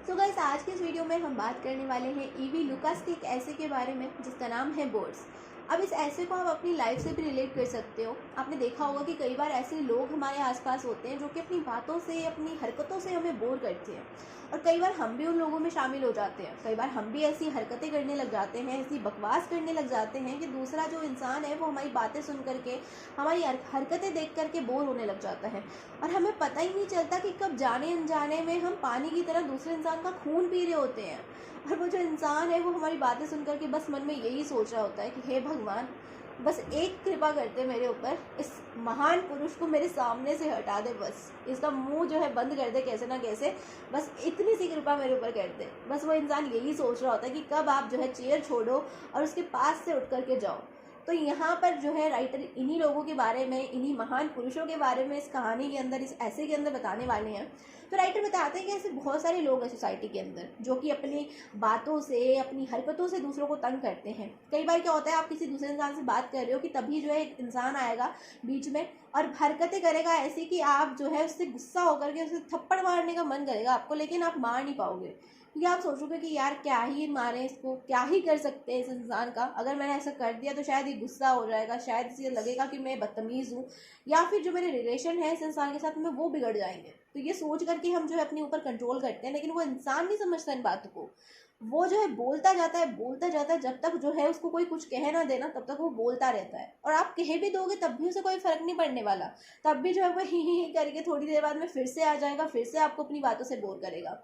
So guys, आज के इस वीडियो में हम बात करने वाले हैं ईवी लुकास के एक ऐसे के बारे में जिसका नाम है बोर्ड्स। अब इस ऐसे को आप अपनी लाइफ से भी रिलेट कर सकते हो। आपने देखा होगा कि कई बार ऐसे लोग हमारे आसपास होते हैं जो कि अपनी बातों से, अपनी हरकतों से हमें बोर करते हैं, और कई बार हम भी उन लोगों में शामिल हो जाते हैं। कई बार हम भी ऐसी हरकतें करने लग जाते हैं, ऐसी बकवास करने लग जाते हैं कि दूसरा जो इंसान है वो हमारी बातें सुन करके, हमारी हरकतें देख करके बोर होने लग जाता है, और हमें पता ही नहीं चलता कि कब जाने अनजाने में हम पानी की तरह दूसरे इंसान का खून पी रहे होते हैं। और वो जो इंसान है वो हमारी बातें सुन करके बस मन में यही सोच रहा होता है कि हे भगवान, बस एक कृपा करते मेरे ऊपर, इस महान पुरुष को मेरे सामने से हटा दे, बस इसका मुंह जो है बंद कर दे कैसे ना कैसे, बस इतनी सी कृपा मेरे ऊपर कर दे। बस वो इंसान यही सोच रहा होता है कि कब आप जो है चेयर छोड़ो और उसके पास से उठ करके जाओ। तो यहाँ पर जो है राइटर इन्हीं लोगों के बारे में, इन्हीं महान पुरुषों के बारे में इस कहानी के अंदर, इस ऐसे के अंदर बताने वाले हैं। तो राइटर बताते हैं कि ऐसे बहुत सारे लोग हैं सोसाइटी के अंदर जो कि अपनी बातों से, अपनी हरकतों से दूसरों को तंग करते हैं। कई बार क्या होता है, आप किसी दूसरे इंसान से बात कर रहे हो कि तभी जो है एक इंसान आएगा बीच में और हरकतें करेगा ऐसी कि आप जो है उससे गुस्सा होकर के उसे थप्पड़ मारने का मन करेगा आपको, लेकिन आप मार नहीं पाओगे क्योंकि आप सोचोगे कि यार क्या ही मारे इसको, क्या ही कर सकते हैं इस इंसान का, अगर मैंने ऐसा कर दिया तो शायद ये गुस्सा हो जाएगा, शायद इसे लगेगा कि मैं बदतमीज़ हूँ, या फिर जो मेरे रिलेशन है इस इंसान के साथ में वो बिगड़ जाएंगे। तो ये सोच करके हम जो है अपने ऊपर कंट्रोल करते हैं, लेकिन वो इंसान नहीं समझता इन बातों को। वो जो है बोलता जाता है, जब तक जो है उसको कोई कुछ कह ना देना तब तक वो बोलता रहता है, और आप कह भी दोगे तब भी उसे कोई फर्क नहीं पड़ने वाला। तब भी जो है वो ही करके थोड़ी देर बाद में फिर से आ जाएगा, फिर से आपको अपनी बातों से बोर करेगा।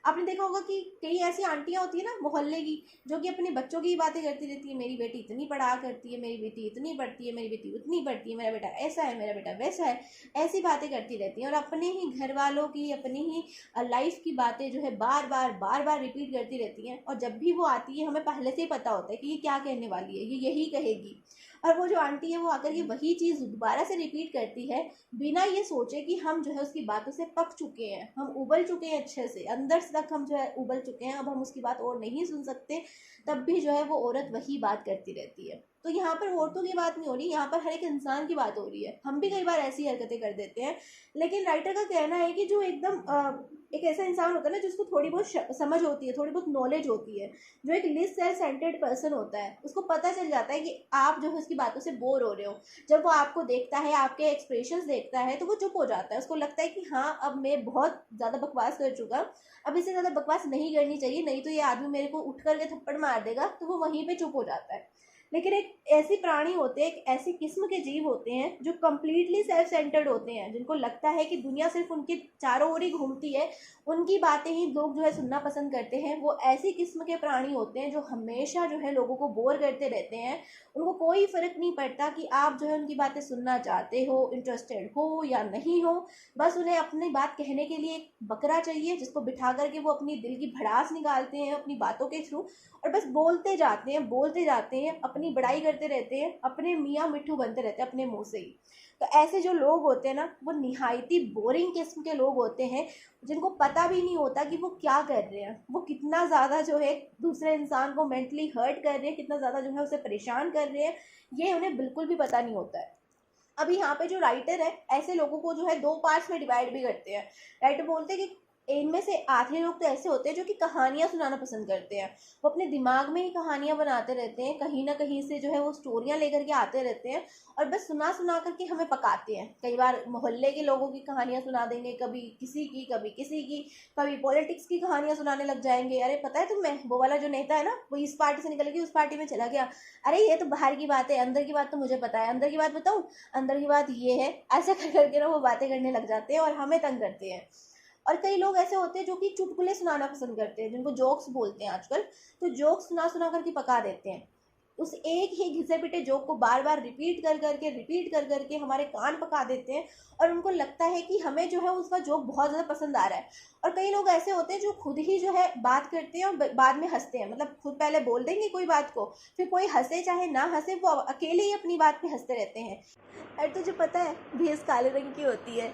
आपने देखा होगा कि कई ऐसी आंटियां होती है ना मोहल्ले की, जो कि अपने बच्चों की बातें करती रहती है, मेरी बेटी इतनी पढ़ा करती है, मेरी बेटी इतनी पढ़ती है, मेरी बेटी उतनी पढ़ती है, मेरा बेटा ऐसा है, मेरा बेटा वैसा है, ऐसी बातें करती रहती हैं, और अपने ही घर वालों की, अपनी ही लाइफ की बातें जो है बार बार रिपीट करती रहती हैं। और जब भी वो आती है हमें पहले से ही पता होता है कि ये क्या कहने वाली है, ये यही कहेगी, और वो जो आंटी है वो आकर के वही चीज़ दोबारा से रिपीट करती है, बिना ये सोचे कि हम जो है उसकी बातों से पक चुके हैं, हम उबल चुके हैं, अच्छे से अंदर से तक हम जो है उबल चुके हैं, अब हम उसकी बात और नहीं सुन सकते। तब भी जो है वो औरत वही बात करती रहती है। तो यहाँ पर औरतों की बात नहीं हो रही, यहाँ पर हर एक इंसान की बात हो रही है। हम भी कई बार ऐसी हरकतें कर देते हैं, लेकिन राइटर का कहना है कि जो एकदम एक ऐसा इंसान होता है ना जिसको थोड़ी बहुत समझ होती है, थोड़ी बहुत नॉलेज होती है, जो एक लिस्ट सेल्फ सेंटर्ड पर्सन होता है, उसको पता चल जाता है कि आप जो है उसकी बातों से बोर हो रहे हो। जब वो आपको देखता है, आपके एक्सप्रेशंस देखता है, तो वो चुप हो जाता है। उसको लगता है कि हाँ, अब मैं बहुत ज़्यादा बकवास कर चुका, अब इससे ज़्यादा बकवास नहीं करनी चाहिए, नहीं तो ये आदमी मेरे को उठ करके थप्पड़ मार देगा। तो वो वहीं पे चुप हो जाता है। लेकिन एक ऐसी प्राणी होते हैं, एक ऐसी किस्म के जीव होते हैं जो कम्प्लीटली सेल्फ सेंटर्ड होते हैं, जिनको लगता है कि दुनिया सिर्फ उनके चारों ओर ही घूमती है, उनकी बातें ही लोग जो है सुनना पसंद करते हैं। वो ऐसी किस्म के प्राणी होते हैं जो हमेशा जो है लोगों को बोर करते रहते हैं। उनको कोई फ़र्क नहीं पड़ता कि आप जो है उनकी बातें सुनना चाहते हो, इंटरेस्टेड हो या नहीं हो। बस उन्हें अपनी बात कहने के लिए एक बकरा चाहिए जिसको बिठा करके वो अपनी दिल की भड़ास निकालते हैं अपनी बातों के थ्रू, और बस बोलते जाते हैं, अपनी बड़ाई करते रहते हैं, अपने मियाँ मिट्ठू बनते रहते हैं अपने मुंह से ही। तो ऐसे जो लोग होते हैं ना, वो निहायती बोरिंग किस्म के लोग होते हैं, जिनको पता भी नहीं होता कि वो क्या कर रहे हैं, वो कितना ज़्यादा जो है दूसरे इंसान को मेंटली हर्ट कर रहे हैं, कितना ज़्यादा जो है उसे परेशान कर रहे हैं, ये उन्हें बिल्कुल भी पता नहीं होता है। अभी यहाँ पे जो राइटर है ऐसे लोगों को जो है दो पार्ट्स में डिवाइड भी करते हैं। राइटर बोलते हैं कि इनमें से आधे लोग तो ऐसे होते हैं जो कि कहानियाँ सुनाना पसंद करते हैं। वो अपने दिमाग में ही कहानियाँ बनाते रहते हैं, कहीं ना कहीं से जो है वो स्टोरियाँ लेकर के आते रहते हैं, और बस सुना सुना करके हमें पकाते हैं। कई बार मोहल्ले के लोगों की कहानियाँ सुना देंगे, कभी किसी की, कभी किसी की, कभी पॉलिटिक्स की कहानियाँ सुनाने लग जाएंगे। अरे पता है तुम्हें, वो वाला जो नेता है ना, वो इस पार्टी से निकल के उस पार्टी में चला गया। अरे ये तो बाहर की बात है, अंदर की बात तो मुझे पता है, अंदर की बात बताऊँ, अंदर की बात ये है। ऐसा कर करके ना वो बातें करने लग जाते हैं और हमें तंग करते हैं। और कई लोग ऐसे होते हैं जो कि चुटकुले सुनाना पसंद करते हैं, जिनको जोक्स बोलते हैं आजकल। तो जोक्स सुना सुना करके पका देते हैं, उस एक ही घिसे पिटे जोक को बार बार रिपीट कर करके हमारे कान पका देते हैं, और उनको लगता है कि हमें जो है उसका जोक बहुत ज़्यादा पसंद आ रहा है। और कई लोग ऐसे होते हैं जो खुद ही जो है बात करते हैं और बाद में हंसते हैं, मतलब खुद पहले बोल देंगे कोई बात को, फिर कोई हंसे चाहे ना हंसे, वो अकेले ही अपनी बात पे हंसते रहते हैं। अरे तुझे पता है भैंस काले रंग की होती है।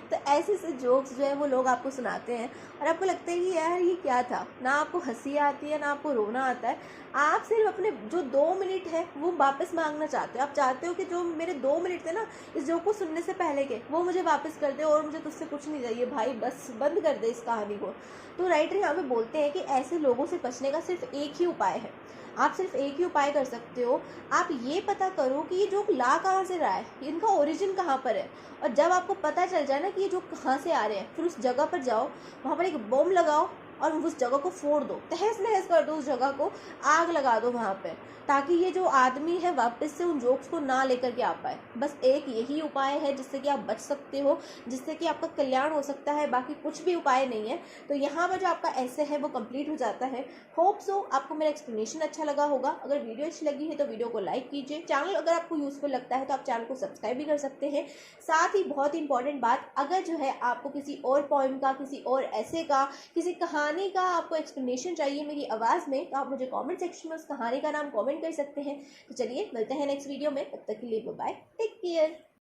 तो ऐसे से जोक्स जो है वो लोग आपको सुनाते हैं, और आपको लगता है कि यार ये क्या था, ना आपको हंसी आती है ना आपको रोना आता है, आप सिर्फ अपने जो 2 मिनट है वो वापस मांगना चाहते हो। आप चाहते हो कि जो मेरे 2 मिनट थे ना इस जोक को सुनने से पहले के, वो मुझे वापस कर दे और मुझे तुझसे कुछ नहीं चाहिए भाई, बस बंद कर दे इस कहानी को। तो राइटर यहाँ पे बोलते हैं कि ऐसे लोगों से बचने का सिर्फ एक ही उपाय है। आप सिर्फ एक ही उपाय कर सकते हो। आप ये पता करो कि ये जोक ला कहाँ से रहा है, इनका ओरिजिन कहाँ पर है। और जब आपको पता चल जाए ना कि ये जोक कहाँ से आ रहे हैं, फिर उस जगह पर जाओ, वहाँ पर एक बम लगाओ और उस जगह को फोड़ दो, तहस नहस कर दो उस जगह को, आग लगा दो वहाँ पे, ताकि ये जो आदमी है वापस से उन जोक्स को ना लेकर के आ पाए। बस एक यही उपाय है जिससे कि आप बच सकते हो, जिससे कि आपका कल्याण हो सकता है, बाकी कुछ भी उपाय नहीं है। तो यहाँ पर जो आपका ऐसे है वो कंप्लीट हो जाता है। होप सो आपको मेरा एक्सप्लेनेशन अच्छा लगा होगा। अगर वीडियो अच्छी लगी है तो वीडियो को लाइक कीजिए। चैनल अगर आपको यूजफुल लगता है तो आप चैनल को सब्सक्राइब भी कर सकते हैं। साथ ही बहुत ही इंपॉर्टेंट बात, अगर जो है आपको किसी और पोएम का, किसी और ऐसे का, किसी कहानी का आपको एक्सप्लेनेशन चाहिए मेरी आवाज़ में, तो आप मुझे कमेंट सेक्शन में उस कहानी का नाम कमेंट कर सकते हैं। तो चलिए मिलते हैं नेक्स्ट वीडियो में, तब तक के लिए बाय बाय, टेक केयर।